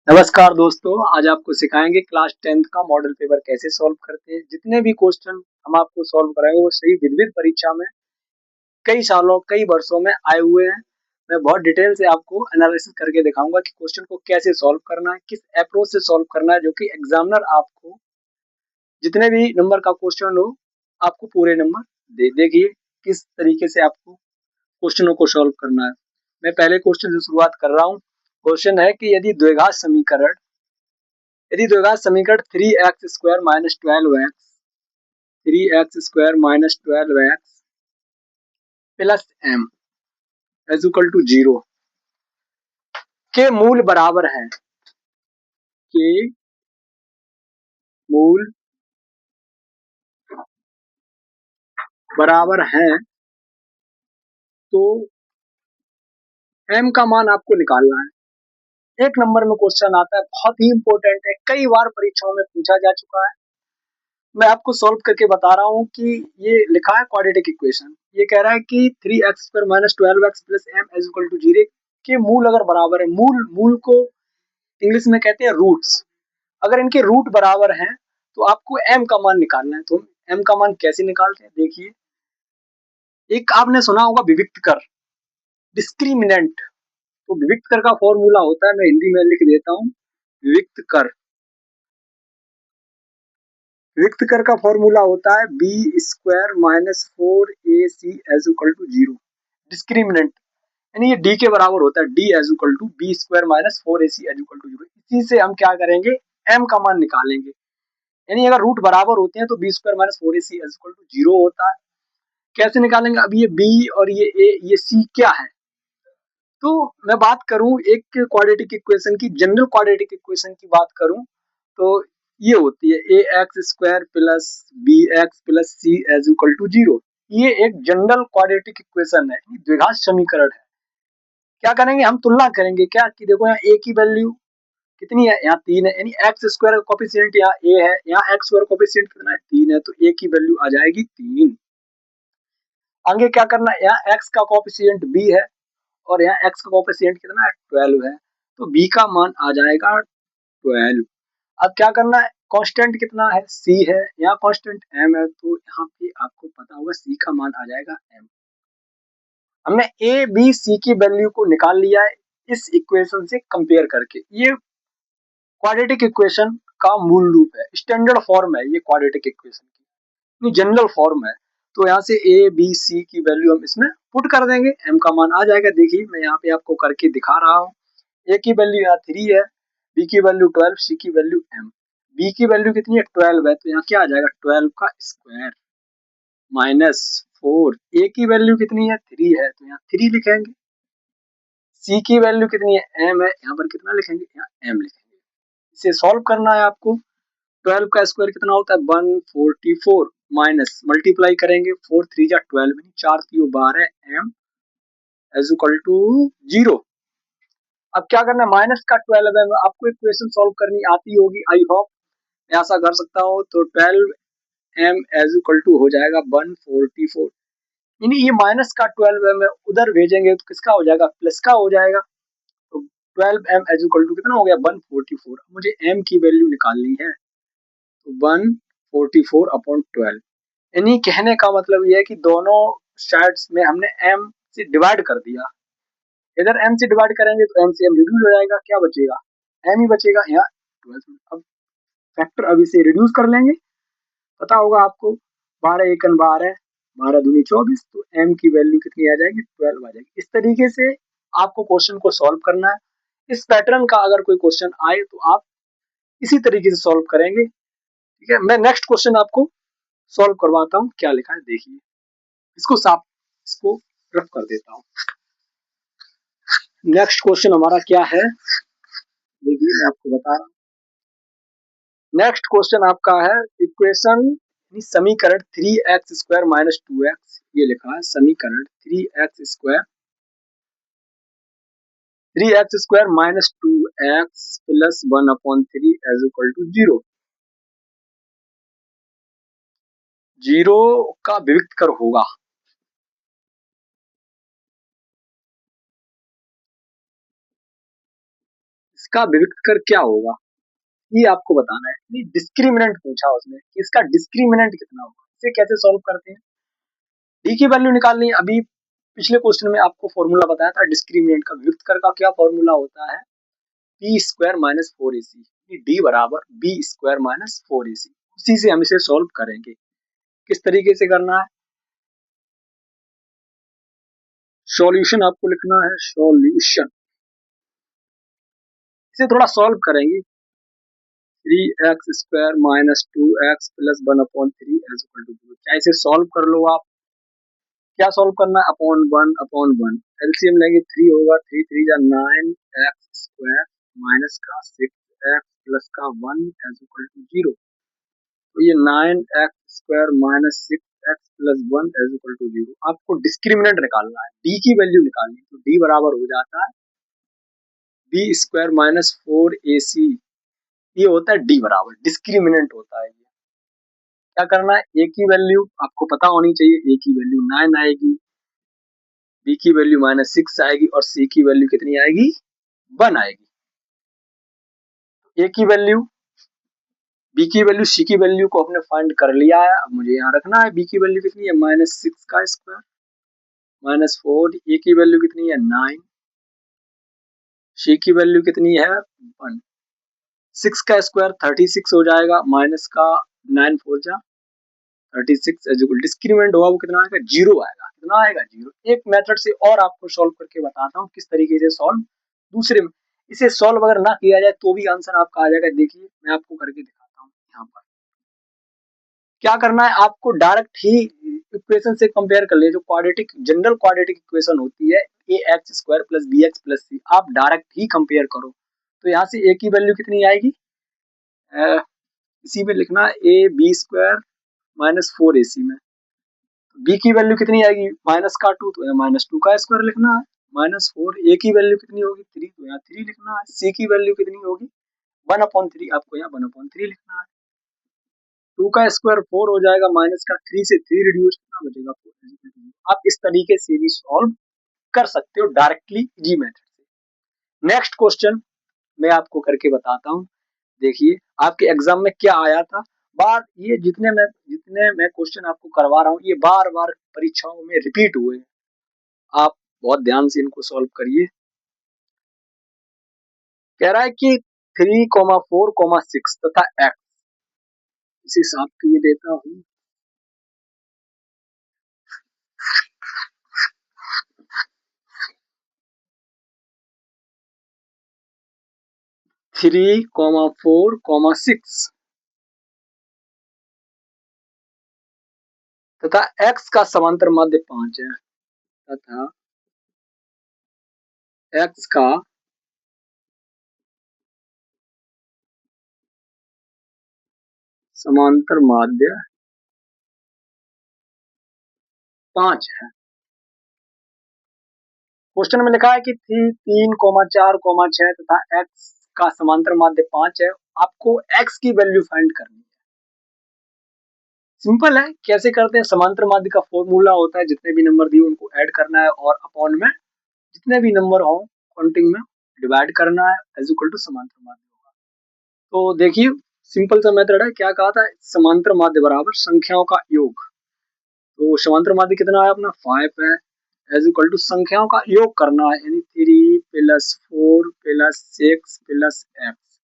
नमस्कार दोस्तों, आज आपको सिखाएंगे क्लास 10th का मॉडल पेपर कैसे सॉल्व करते हैं। जितने भी क्वेश्चन हम आपको सॉल्व कराएंगे वो सही विविध परीक्षा में कई सालों कई वर्षों में आए हुए हैं। मैं बहुत डिटेल से आपको एनालिसिस करके दिखाऊंगा कि क्वेश्चन को कैसे सॉल्व करना है, किस अप्रोच से सॉल्व करना है, जो कि एग्जामिनर आपको जितने भी नंबर का क्वेश्चन हो आपको पूरे नंबर दे। देखिए किस तरीके से आपको क्वेश्चनों को सॉल्व करना है। मैं पहले क्वेश्चन से शुरुआत कर रहा हूँ। क्वेश्चन है कि यदि द्विघात समीकरण 3x² minus 12x 3x² minus 12x plus m is equal to 0 के मूल बराबर है, के मूल बराबर है, तो m का मान आपको निकालना है। एक नंबर में क्वेश्चन आता है, बहुत ही इंपॉर्टेंट है, कई बार परीक्षाओं में पूछा जा चुका है। मैं आपको सॉल्व करके बता रहा हूँ कि ये लिखा है क्वाड्रेटिक इक्वेशन। ये कह रहा है कि 3x² minus 12x plus m is equal to 0 के मूल अगर बराबर है, मूल को इंग्लिश में कहते हैं रूट्स। अगर इनके रूट बराबर हैं तो आपको m का मान निकालना है। तो m का मान कैसे निकालते हैं, देखिए। एक आपने सुना होगा विविक्त कर, डिस्क्रिमिनेंट। तो विविक्त कर का फॉर्मूला होता है, मैं हिंदी में लिख देता हूँ। विविक्त कर विविक्त कर का फॉर्मूला होता है b² minus 4ac as equal to 0। Discriminant यानी ये d के बराबर होता है, d as equal to b² minus 4ac as equal to 0। इसी से हम क्या करेंगे, m का मान निकालेंगे। यानी अगर रूट बराबर होते हैं तो b² minus 4ac is equal to 0 होता है। कैसे निकालेंगे, अब ये b और ये a ये c क्या है। तो मैं बात करूं एक क्वाड्रेटिक इक्वेशन की, जनरल क्वाड्रेटिक इक्वेशन की बात करूं तो ये होती है ax² plus bx plus c is equal to 0। ये एक जनरल क्वाड्रेटिक इक्वेशन है, द्विघात समीकरण है। क्या करेंगे, हम तुलना करेंगे क्या कि देखो यहाँ a की वैल्यू कितनी है, यहाँ 3 है, यानी x² कोफिशिएंट यहाँ a है, यहाँ x² कोफिशिएंट कितना है, 3 है, तो a की वैल्यू आ जाएगी 3। आगे क्या करना है, यहाँ x का कोफिशिएंट b है और यहाँ x का कोफिशिएंट कितना है, 12 है, तो b का मान आ जाएगा 12। अब क्या करना है, कांस्टेंट कितना है, c है, यहाँ कांस्टेंट m है, तो यहाँ पे आपको पता होगा c का मान आ जाएगा m। हमने a b c की वैल्यू को निकाल लिया है इस इक्वेशन से कंपेयर करके। ये क्वाड्रेटिक इक्वेशन का मूल रूप है, स्टैंडर्ड फॉर्म है ये क्वाड्रेटिक इक्वेशन की, जनरल फॉर्म है। तो यहाँ से ए बी सी की वैल्यू हम इसमें पुट कर देंगे, एम का मान आ जाएगा। देखिए मैं यहाँ पे आपको करके दिखा रहा हूँ। ए की वैल्यू यहाँ 3 है, बी की वैल्यू 12, सी की वैल्यू एम। बी की वैल्यू कितनी है, 12 है, तो यहाँ क्या आ जाएगा, 12 का स्क्वायर माइनस 4। ए की वैल्यू कितनी है, 3 है, तो यहाँ 3 लिखेंगे। सी की वैल्यू कितनी है, एम है, यहाँ पर कितना लिखेंगे, यहाँ एम लिखेंगे। इसे सॉल्व करना है आपको। 12 का स्क्वायर कितना होता है, 144 माइनस मल्टीप्लाई करेंगे, 4 3 जा 12, 4 3 12 m इज इक्वल टू 0। अब क्या करना है, माइनस का 12 m, आपको इक्वेशन सॉल्व करनी आती होगी, आई होप मैं ऐसा कर सकता हूँ। तो 12 m इज इक्वल टू हो जाएगा 144, यानी ये माइनस का 12 m उधर भेजेंगे तो किसका हो जाएगा, प्लस का हो जाएगा। तो 12 m इज इक्वल टू कितना हो गया, 144। मुझे m की वैल्यू निकालनी है, तो 144 अपॉन 12, यानी कहने का मतलब ये है कि दोनों साइड्स में हमने m से डिवाइड कर दिया। इधर m से डिवाइड करेंगे तो m से m रिड्यूस हो जाएगा, क्या बचेगा, m ही बचेगा यहाँ 12। अब फैक्टर अब इसे रिड्यूस कर लेंगे, पता होगा आपको, 12 एकन 12, 12 दूनी 24, तो m की वैल्यू कितनी आ जाएगी, 12 आ जाएगी। इस तरीके से आपको क्वेश्चन को सॉल्व करना है। इस पैटर्न का अगर कोई क्वेश्चन आए तो आप इसी तरीके से सॉल्व करेंगे। ठीक है, मैं नेक्स्ट क्वेश्चन आपको सॉल्व करवाता हूँ, क्या लिखा है देखिए। इसको रफ कर देता हूँ। नेक्स्ट क्वेश्चन हमारा क्या है, देखिए मैं आपको बता रहा हूँ। नेक्स्ट क्वेश्चन आपका है इक्वेशन, समीकरण 3x² माइनस 2x, ये लिखा है समीकरण 3x² minus 2x plus 1/3 is equal to 0। 0 का विविक्त कर होगा, इसका विविक्त कर क्या होगा ये आपको बताना है। डिस्क्रिमिनेंट पूछा उसने कि इसका डिस्क्रिमिनेंट कितना होगा, इसे कैसे सॉल्व करते हैं। डी की वैल्यू निकालनी है। अभी पिछले क्वेश्चन में आपको फॉर्मूला बताया था डिस्क्रिमिनेंट का। विविक्त कर का क्या फॉर्मूला होता है, B square minus four A C, D बराबर B square minus four A सी। उसी से हम इसे सॉल्व करेंगे। किस तरीके से करना है, सॉल्यूशन आपको लिखना है, सॉल्यूशन। इसे थोड़ा सॉल्व करेंगे। Three x square minus two x plus one upon three as equal to zero. क्या इसे सॉल्व कर लो आप, क्या सॉल्व करना है, अपॉन वन एलसीएम लेंगे, थ्री होगा, थ्री थ्री जा नाइन एक्स स्क्वायर माइनस का सिक्स एक्स प्लस का one as equal to zero. तो ये nine x square minus six x plus one as equal to zero. आपको डिस्क्रिमिनेंट निकालना है, डी की वैल्यू निकालनी है। तो डी बराबर हो जाता है B square minus four A सी। ये होता है डी बराबर, डिस्क्रिमिनेंट होता है। क्या करना है, ए की वैल्यू आपको पता होनी चाहिए, ए की वैल्यू 9 आएगी, बी की वैल्यू माइनस सिक्स आएगी और सी की वैल्यू कितनी आएगी, 1 आएगी। ए की वैल्यू, बी की वैल्यू, सी की वैल्यू को अपने फाइंड कर लिया है। अब मुझे यहाँ रखना है बी की वैल्यू कितनी है, माइनस सिक्स का स्क्वायर माइनस फोर, ए की वैल्यू कितनी है 9, सी की वैल्यू कितनी है 1। सिक्स का स्क्वायर 36 हो जाएगा, माइनस का 9 फोर जा 36 एज इक्वल, डिस्क्रिमिनेंट होगा वो कितना आएगा, जीरो आएगा। कितना आएगा, जीरो। एक मेथड से और आपको सॉल्व करके बताता हूँ किस तरीके से सॉल्व, दूसरे में इसे सॉल्व अगर ना किया जाए तो भी आंसर आपका आ जाएगा। देखिए मैं आपको करके दिखाता हूँ। यहाँ पर क्या करना है, आपको डायरेक्ट ही इक्वेशन से कंपेयर कर ले, जो क्वाड्रेटिक जनरल क्वाड्रेटिक इक्वेशन होती है A X square plus B X plus C, आप डायरेक्ट ही कंपेयर करो। तो यहाँ से ए की वैल्यू कितनी आएगी, इसी में लिखना A B square minus four A C में, बी की वैल्यू कितनी आएगी, माइनस का टू, तो यहाँ माइनस टू का स्क्वायर लिखना है, माइनस फोर। ए की वैल्यू कितनी होगी, थ्री, तो यहाँ थ्री लिखना है। सी की वैल्यू कितनी होगी, वन अपॉन थ्री, आपको यहाँ वन अपॉन थ्री लिखना है। टू का स्क्वायर फोर हो जाएगा, माइनस का थ्री से थ्री रिड्यूस करना बचेगा फोर। आप इस तरीके से भी सॉल्व कर सकते हो डायरेक्टली, इजी मेथड से। नेक्स्ट क्वेश्चन मैं आपको करके बताता हूँ। देखिए आपके एग्जाम में क्या आया था, बार ये जितने मैं क्वेश्चन आपको करवा रहा हूँ ये बार बार परीक्षाओं में रिपीट हुए हैं। आप बहुत ध्यान से इनको सॉल्व करिए। कह रहा है कि three comma four comma six तथा एक्स, इसे साफ किए देता हूँ। Three comma four comma six तथा एक्स का समांतर माध्य 5 है, तथा एक्स का समांतर माध्य 5 है। क्वेश्चन में लिखा है कि तीन कोमा चार कोमा छह तथा एक्स का समांतर माध्य 5 है। आपको एक्स की वैल्यू फाइंड करनी है। सिंपल है, कैसे करते हैं, समांतर माध्य का फॉर्मूला होता है जितने भी नंबर दिए उनको ऐड करना है और अपॉन में जितने भी नंबर हो काउंटिंग में डिवाइड करना है, इज इक्वल टू समांतर माध्य होगा। तो देखिए सिंपल सा मेथड है। क्या कहा था, समांतर माध्य बराबर संख्याओं का योग। तो समांतर माध्य कितना है अपना 5 है, एज इक्वल टू संख्याओं का योग करना है, यानी three plus four plus six plus x.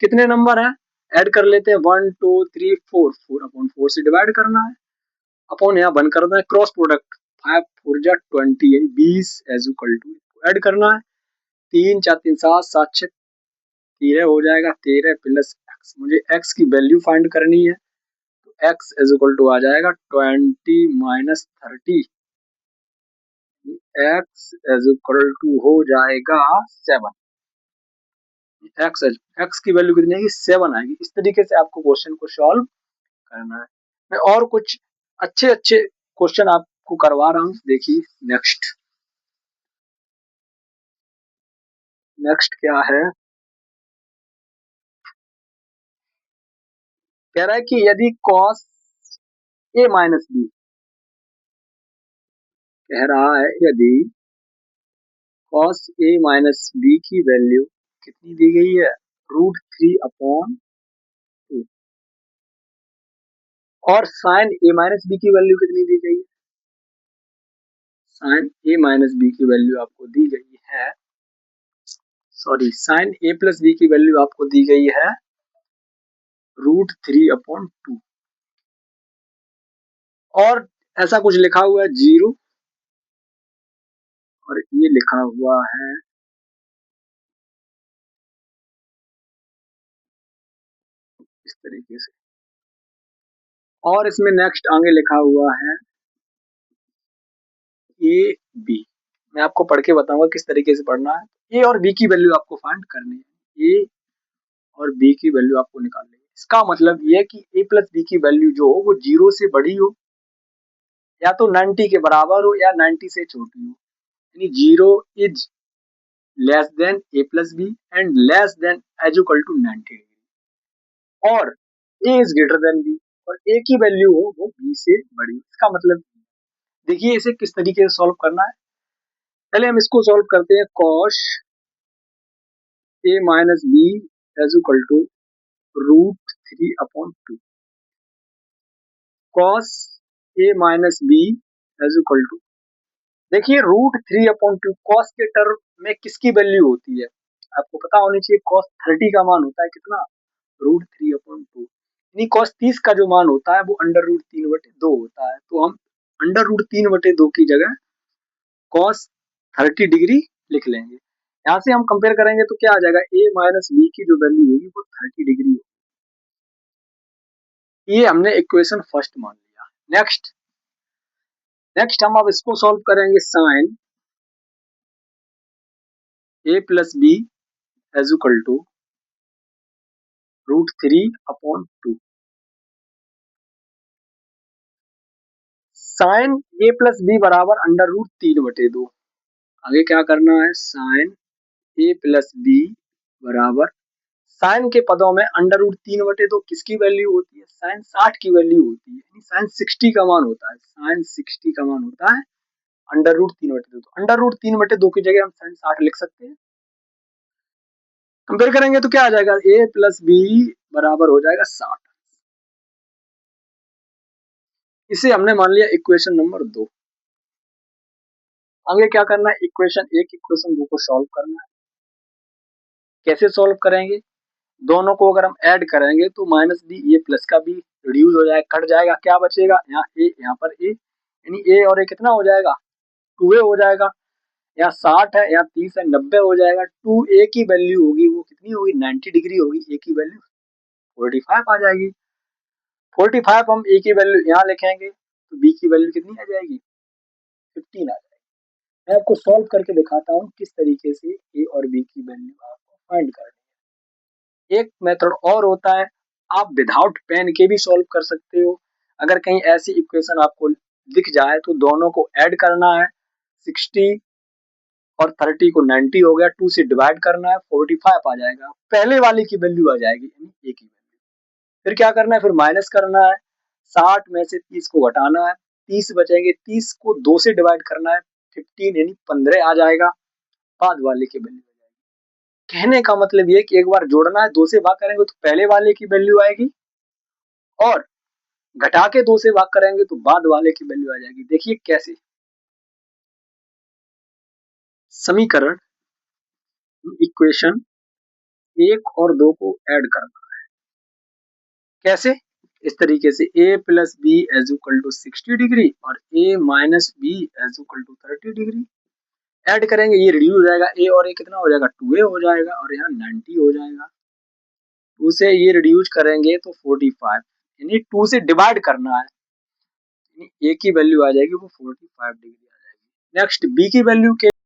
कितने नंबर है, ऐड कर लेते हैं, one two three four, four upon four से डिवाइड करना है, अपॉन यहाँ बन करना है, क्रॉस प्रोडक्ट, फाइव फोर जा 20 यानी 20 एज इक्वल टू ऐड करना है, तीन चार तीन सात, सात छः 13 हो जाएगा, 13 प्लस एक्स। मुझे एक्स की वैल्यू फाइंड करनी है, तो एक्स इज इक्वल टू आ जाएगा 20 minus 30, x is equal to हो जाएगा 7। एक्स एक्स की वैल्यू कितनी आएगी, 7 आएगी। इस तरीके से आपको क्वेश्चन को सॉल्व करना है। मैं और कुछ अच्छे अच्छे क्वेश्चन आपको करवा रहा हूँ। देखिए नेक्स्ट नेक्स्ट क्या है, कह रहा है कि यदि cos a माइनस बी, कह रहा है यदि cos a माइनस बी की वैल्यू कितनी दी गई है, √3/2। और साइन ए माइनस बी की वैल्यू कितनी दी गई है, साइन ए माइनस बी की वैल्यू आपको दी गई है, sorry sine A plus B की वैल्यू आपको दी गई है √3/2। और ऐसा कुछ लिखा हुआ है 0, और ये लिखा हुआ है इस तरीके से, और इसमें नेक्स्ट आगे लिखा हुआ है ए बी। मैं आपको पढ़ के बताऊंगा किस तरीके से पढ़ना है। ए और बी की वैल्यू आपको फाइंड करनी है, ए और बी की वैल्यू आपको निकालनी है। इसका मतलब ये है कि ए प्लस बी की वैल्यू जो हो वो 0 से बड़ी हो, या तो 90 के बराबर हो, या 90 से छोटी हो। यानी 0 is less than A plus B and less than as equal to 90, और A is greater than B, और ए की वैल्यू हो वो बी से बड़ी हो। इसका मतलब देखिए इसे किस तरीके से सॉल्व करना है। पहले हम इसको सॉल्व करते हैं, cos A minus B as equal to √3/2। Cos A minus B as equal to, देखिए √3/2 कॉस के टर्म में किसकी वैल्यू होती है, आपको पता होनी चाहिए। कॉस 30 का मान होता है कितना, √3/2। यानी कॉस 30 का जो मान होता है वो √3/2 होता है। तो हम √3/2 की जगह कॉस 30 डिग्री लिख लेंगे। यहाँ से हम कंपेयर करेंगे तो क्या आ जाएगा, ए माइनस बी की जो वैल्यू होगी वो 30 डिग्री होगी। ये हमने इक्वेशन फर्स्ट मान लिया। नेक्स्ट हम अब इसको सॉल्व करेंगे, sine A plus B as equal to √3/2। Sine A plus B बराबर √3/2। आगे क्या करना है, साइन ए प्लस बी बराबर, साइन के पदों में √3/2 किसकी वैल्यू होती है, साइन 60 की वैल्यू होती है, यानी साइन 60 का मान होता है, साइन 60 का मान होता है √3/2। तो √3/2 की जगह हम साइन 60 लिख सकते हैं। कंपेयर करेंगे तो क्या आ जाएगा, ए प्लस बी बराबर हो जाएगा 60। इसे हमने मान लिया इक्वेशन नंबर 2। आगे क्या करना है, इक्वेशन 1 इक्वेशन 2 को सॉल्व करना है। कैसे सॉल्व करेंगे, दोनों को अगर हम ऐड करेंगे तो माइनस बी ये प्लस का बी रिड्यूस हो जाएगा, कट जाएगा, क्या बचेगा, यहाँ ए यहाँ पर ए, यानी ए और ए कितना हो जाएगा, 2a हो जाएगा। यहाँ 60 है, यहाँ 30 है, 90 हो जाएगा। 2a की वैल्यू होगी वो कितनी होगी, 90 डिग्री होगी, ए की वैल्यू 45 आ जाएगी। 45 हम ए की वैल्यू यहाँ लिखेंगे तो बी की वैल्यू कितनी आ जाएगी, 15 आ जाएगी। मैं आपको सॉल्व करके दिखाता हूँ किस तरीके से ए और बी की वैल्यू आपको फाइंड करनी है। एक मेथड और होता है, आप विदाउट पेन के भी सॉल्व कर सकते हो। अगर कहीं ऐसी इक्वेशन आपको दिख जाए तो दोनों को ऐड करना है, 60 और 30 को 90 हो गया, 2 से डिवाइड करना है, 45 आ जाएगा, पहले वाले की वैल्यू आ जाएगी, यानी ए की वैल्यू। फिर क्या करना है, फिर माइनस करना है, 60 में से 30 को घटाना है, 30 बचेंगे, 30 को 2 से डिवाइड करना है, 15 यानी 15 आ जाएगा, बाद वाले की वैल्यू आ जाएगी। कहने का मतलब ये कि एक बार जोड़ना है, 2 से भाग करेंगे तो पहले वाले की वैल्यू आएगी, और घटा के 2 से भाग करेंगे तो बाद वाले की वैल्यू आ जाएगी। देखिए कैसे, समीकरण इक्वेशन 1 और 2 को ऐड करना, कैसे, इस तरीके से a plus B as equal to 60 degree और a minus B as equal to 30 degree add करेंगे, ये रिड्यूस हो जाएगा, a और a कितना हो जाएगा, 2a हो जाएगा, और यहाँ 90 हो जाएगा। 2 से ये रिड्यूस करेंगे तो 45, यानी 2 से डिवाइड करना है, यानी a की वैल्यू आ जाएगी वो 45 डिग्री आ जाएगी। नेक्स्ट b की वैल्यू के